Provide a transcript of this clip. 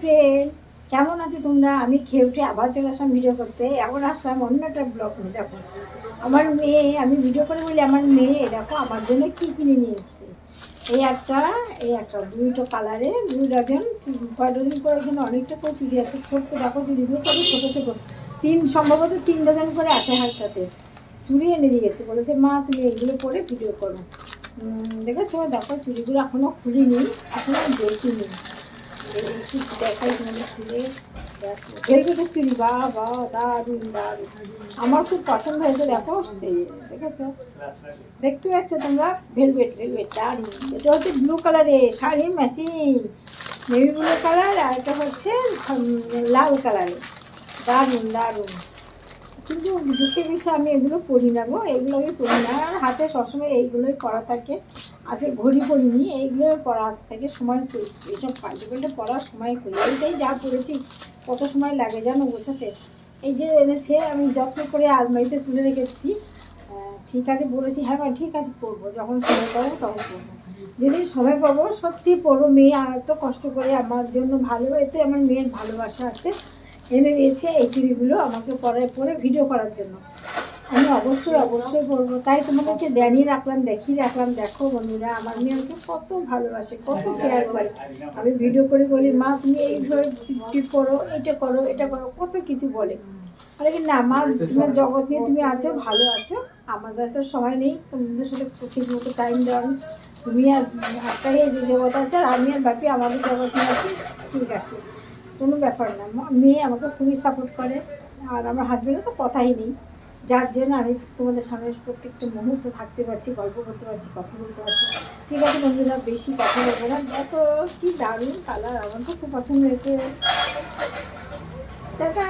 Friend, কেমন আছো তোমরা? আমি খেয়ে উঠে আবার চলে আসলাম ভিডিও করতে। এখন আসলাম অন্য একটা ব্লগ নিয়ে। দেখো আমার মেয়ে, আমি ভিডিও করে বলি আমার মেয়ে দেখো আমার জন্য কী কিনে নিয়ে এসছে। এই একটা দুটো কালারে 2 ডজন, কয় ডজন করে, এখানে অনেকটা করে চুড়ি আছে। ছোট্ট দেখো চুড়িগুলো কত ছোটো ছোটো, সম্ভবত 3 ডজন করে আছে হাতটাতে। চুড়ি এনে দিয়ে গেছে, বলেছে মা তুমি এগুলো পরে ভিডিও করো। দেখেছো, দেখো চুড়িগুলো এখনও খুলিনি, এখনও দেখিনি। দেখাই তোমাদের খুলে। ভেলভেটের চুড়ি, বা বা দারুণ দারুণ, আমার খুব পছন্দ হয়েছে। দেখো এই দেখেছো, দেখতে পাচ্ছ তোমরা? ভেলভেট ভেলভেট দারুণ। এটা হচ্ছে ব্লু কালারে, শাড়ির ম্যাচিং, নেভি ব্লু কালার, আর এটা হচ্ছে লাল কালারে। দারুণ দারুণ। কিন্তু দুঃখের বিষয় আমি এগুলো পরি না গো, এগুলো আমি পরি না। আর হাতে সবসময় এইগুলোই পরা থাকে। আসে ঘড়ি পরিনি, এইগুলো পরা হাত থেকে সময় করি, এইসব পাল্টে পরার সময় করি। এইটাই যা পড়েছি, কত সময় লাগে জানো গোছাতে। এই যে এনেছে, আমি যত্ন করে আলমারিতে তুলে রেখেছি। ঠিক আছে বলেছি, হ্যাঁ মা ঠিক আছে পরবো, যখন সময় পাবো তখন পরবো। যেদিন সময় পাবো সত্যি পরবো। মেয়ে আর এত কষ্ট করে আমার জন্য, ভালো, এতে আমার মেয়ের ভালোবাসা আছে। এনে দিয়েছে এই চুড়িগুলো আমাকে পরে ভিডিও করার জন্য। আমি অবশ্যই বলবো, তাই তোমাদেরকে জানিয়ে রাখলাম, দেখিয়ে রাখলাম। দেখো বন্ধুরা, আমার মেয়ে আমাকে কত ভালোবাসে, কত কেয়ার করে। আমি ভিডিও করে বলি মা তুমি এইভাবে টিপ করো, এটা করো, কত কিছু বলে। আরে কি না মা, তোমার জগৎ নিয়ে তুমি আছো, ভালো আছো। আমাদের তো সময় নেই তোমাদের সাথে ঠিক মতো টাইম দেওয়ার। তুমি আর একটাই যে জগৎ আছে, আর আমি আর বাকি আমাদের জগৎ নিয়ে আছি। ঠিক আছে, কোনো ব্যাপার না। মেয়ে আমাকে খুবই সাপোর্ট করে, আর আমার হাজব্যান্ডের তো কথাই নেই। যার জন্য আমি তোমাদের সামনে প্রত্যেকটা মুহূর্ত থাকতে পারছি, গল্প করতে পারছি, কথা বলতে পারছি। ঠিক আছে বন্ধুরা, বেশি কথা বলবো না। দেখো কি দারুণ কালার, আমার তো খুব পছন্দ হয়েছে। টাটা।